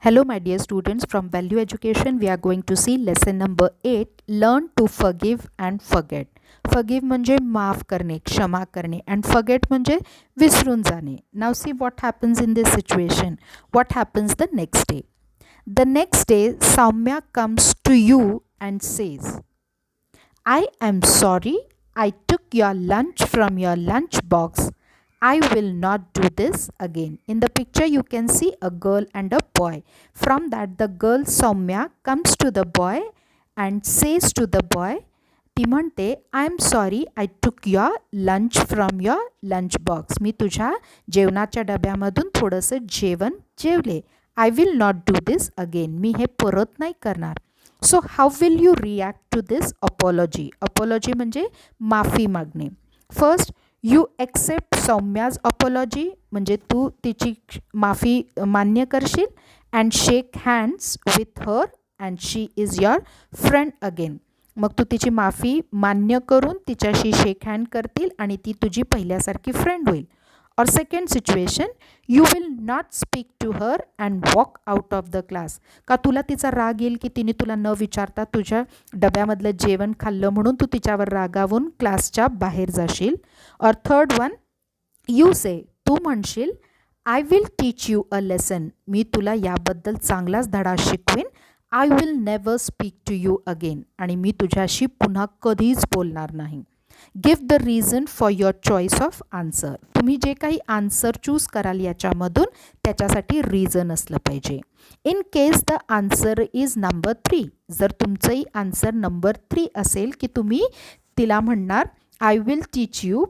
Hello, my dear students. From Value Education, we are going to see lesson number 8, Learn to Forgive and Forget. Forgive म्हणजे माफ करणे, क्षमा करणे, and forget म्हणजे विसरून जाणे. Now see what happens in this situation. What happens the next day? The next day, Soumya comes to you and says, I am sorry I took your lunch from your lunch box. I will not do this again. In the picture, you can see a girl and a boy. From that, the girl Soumya comes to the boy and says to the boy, ती म्हणते I am sorry I took your lunch from your lunch box. मी तुझ्या जेवणाच्या डब्यामधून थोडंसं जेवण जेवले. I will not do this again. मी हे परत नाही करणार. So how will you react to this apology. Apology म्हणजे माफी मागणे. First you accept Saumya's apology म्हणजे तू तिची माफी मान्य करशील and shake hands with her and she is your friend again. मग तू तिची माफी मान्य करून तिच्याशी शेक हँड करतील आणि ती तुझी पहिल्यासारखी फ्रेंड होईल. और second situation you will not speak to her and walk out of the class. का तुला तिचा राग येईल की तिने तुला न विचारता तुझ्या डब्यामधलं जेवण खाल्लं म्हणून तू तिच्यावर रागावून क्लासच्या बाहेर जाशील. Or third one you say तू म्हणशील I will teach you a lesson. मी तुला याबद्दल चांगलाच धडा शिकवीन. I will never speak to you again. आणि मी तुझ्याशी पुन्हा कधीच बोलणार नाही. Give the reason for your choice of answer. तुम्ही जे काही आन्सर चूज कराल याच्यामधून त्याच्यासाठी रिझन असलं पाहिजे. In case the answer is number 3. जर तुमचंही आन्सर नंबर 3 असेल की तुम्ही तिला म्हणणार I will teach you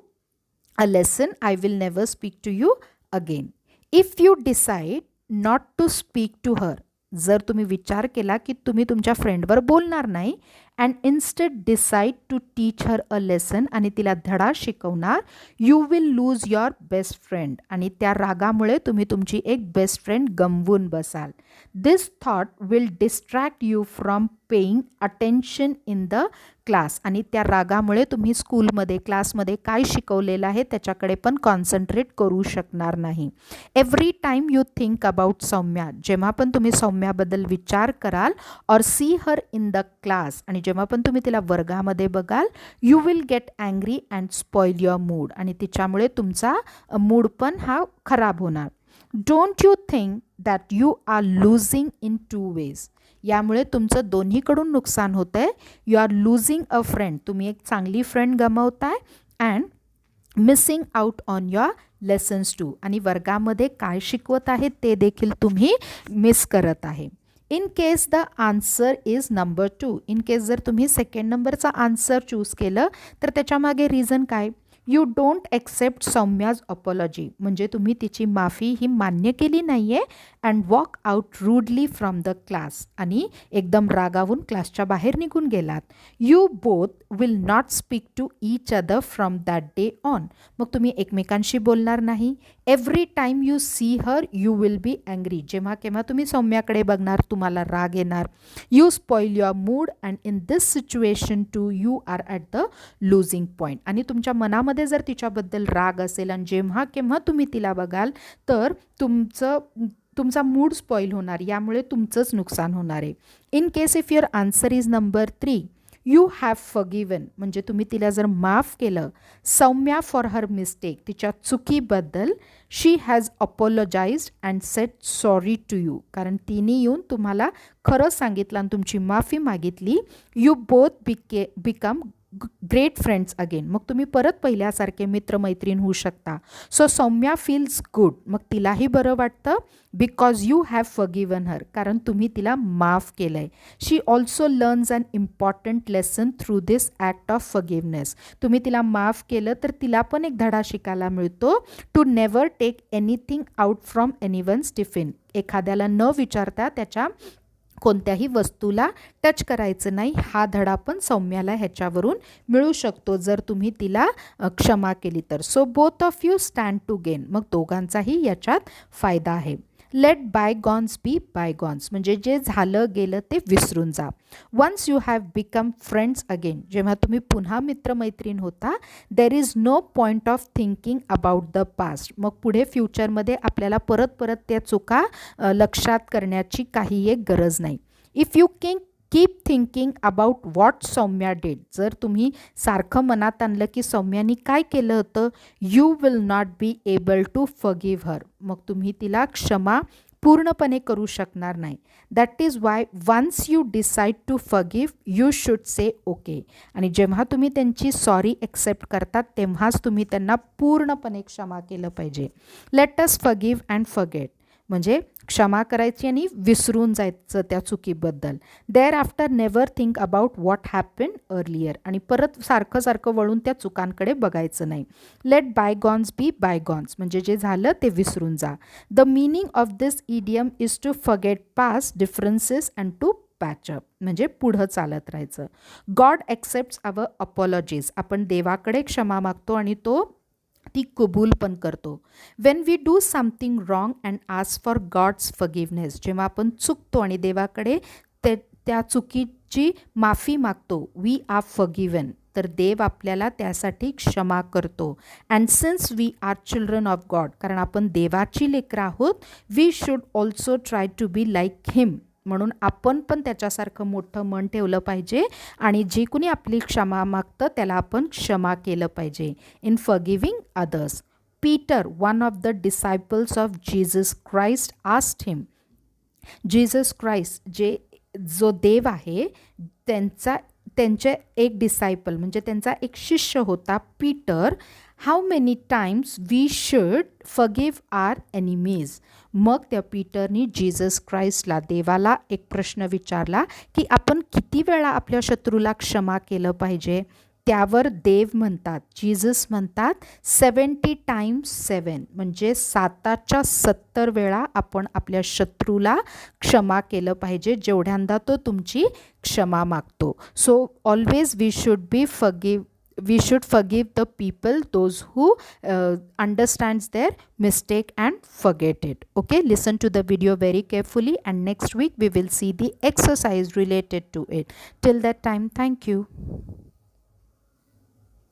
a lesson. I will never speak to you again. If you decide not to speak to her. जर तुम्ही विचार केला की तुम्ही तुमच्या फ्रेंडवर बोलणार नाही and instead decide to teach her a lesson आणि तिला धडा शिकवणार, you will lose your best friend. आणि त्या रागामुळे तुम्ही तुमची एक बेस्ट फ्रेंड गमवून बसाल. This thought will distract you from paying attention in the class. आणि त्या रागामुळे तुम्ही स्कूलमध्ये क्लासमध्ये काय शिकवलेलं आहे त्याच्याकडे पण कॉन्सन्ट्रेट करू शकणार नाही. Every time you think about Saumya. जेव्हा पण तुम्ही सौम्याबद्दल विचार कराल और see her in the class आणि जेव्हा पण तुम्ही तिला वर्गामध्ये बघाल, you will get angry and spoil your mood. आणि तिच्यामुळे तुमचा मूड पण हा खराब होणार. Don't you think that you are losing in 2 ways. यामुळे तुमचं दोन्हीकडून नुकसान होतं आहे. You are losing a friend. तुम्ही एक चांगली friend गमावताय and missing out on your lessons too. आणि वर्गामध्ये काय शिकवत आहे ते देखील तुम्ही मिस करत आहे. In case the answer is number 2. In case जर तुम्ही सेकंड नंबरचा आन्सर चूज केलं तर त्याच्यामागे रिझन काय. You don't accept Saumya's apology म्हणजे तुम्ही तिची माफी ही मान्य केली नाही आहे and walk out rudely from the class आणि एकदम रागावून क्लासच्या बाहेर निघून गेलात. You both will not speak to each other from that day on. मग तुम्ही एकमेकांशी बोलणार नाही. Every time you see her you will be angry. जेव्हा केव्हा तुम्ही सौम्याकडे बघणार तुम्हाला राग येणार. You spoil your mood and in this situation two you are at the losing point. आणि तुमच्या मनामध्ये जर तिच्याबद्दल राग असेल आणि जेव्हा केव्हा तुम्ही तिला बघाल तर तुमचा मूड स्पॉईल होणार. यामुळे तुमचंच नुकसान होणार आहे. In case if your answer is number 3 you have forgiven म्हणजे तुम्ही तिला जर माफ केलं. सौम्या फॉर हर मिस्टेक तिच्या चुकीबद्दल she has apologised and said sorry to you. कारण तिने येऊन तुम्हाला खरं सांगितलं आणि तुमची माफी मागितली. You both become great friends again. मग तुम्ही परत पहिल्यासारखे मित्रमैत्रीण होऊ शकता. So Soumya feels good. मग तिलाही बरं वाटतं because you have forgiven her कारण तुम्ही तिला माफ केलं आहे. She also learns an important lesson through this act of forgiveness. तुम्ही तिला माफ केलं तर तिला पण एक धडा शिकायला मिळतो. To never take anything out from anyone's tiffin. एखाद्याला न विचारता त्याच्या कोणत्याही वस्तूला टच करायचं नाही. हा धडा पण सौम्याला ह्याच्यावरून मिळू शकतो जर तुम्ही तिला क्षमा केली तर. So both of you stand to gain. मग दोघांचाही याच्यात फायदा आहे. लेट बायगॉन्स बी बायगॉन्स म्हणजे जे झालं गेलं ते विसरून जा. Once you have become friends again, जेव्हा तुम्ही पुन्हा मित्रमैत्रीण होता, there is no point of thinking about the past. मग पुढे फ्युचरमध्ये आपल्याला परत परत त्या चुका लक्षात करण्याची काही एक गरज नाही. If you keep thinking about what Saumya did, जर तुम्ही सारखं मनात आणलं की सौम्यानी काय केलं होतं, you will not be able to forgive her, मग तुम्ही तिला क्षमा पूर्णपणे करू शकणार नाही. That is why once you decide to forgive you should say okay. आणि जेव्हा तुम्ही त्यांची सॉरी एक्सेप्ट करतात तेव्हाच तुम्ही त्यांना पूर्णपणे क्षमा केलं पाहिजे. Let us forgive and forget म्हणजे क्षमा करायची आणि विसरून जायचं त्या चुकीबद्दल. Thereafter never think about what happen earlier, आणि परत सारखं सारखं वळून त्या चुकांकडे बघायचं नाही. लेट बायगॉन्स बी बायगॉन्स म्हणजे जे झालं ते विसरून जा. The meaning of this idiom is to forget past differences and to patch up म्हणजे पुढं चालत राहायचं. गॉड ॲक्सेप्ट्स अवर अपॉलॉजीज, आपण देवाकडे क्षमा मागतो आणि तो ती कबूल पण करतो. When we do something wrong and ask for God's forgiveness, जेव्हा आपण चुकतो आणि देवाकडे त्या चुकीची माफी मागतो, वी आर फॉरगिव्हन, तर देव आपल्याला त्यासाठी क्षमा करतो. And since we are children of God, कारण आपण देवाची लेकरं आहोत, we should also try to be like him, म्हणून आपण पण त्याच्यासारखं मोठं मन ठेवलं पाहिजे आणि जे कोणी आपली क्षमा मागतं त्याला आपण क्षमा केलं पाहिजे. In forgiving others, Peter one of the disciples of Jesus Christ asked him, Jesus Christ जो देव आहे त्यांचे एक डिसायपल म्हणजे त्यांचा एक शिष्य होता Peter, how many times we should forgive our enemies. मग त्या पीटरनी जीसस क्राइस्टला, देवाला एक प्रश्न विचारला की आपण किती वेळा आपल्या शत्रूला क्षमा केलं पाहिजे. त्यावर देव म्हणतात, जीसस म्हणतात 70 टाइम्स 7 म्हणजे 7च्या 70 वेळा आपण आपल्या शत्रूला क्षमा केलं पाहिजे जेवढ्यांदा तो तुमची क्षमा मागतो. So always we should forgive the people, those who understands their mistake and forget it. Okay, listen to the video very carefully and next week we will see the exercise related to it. Till that time, thank you.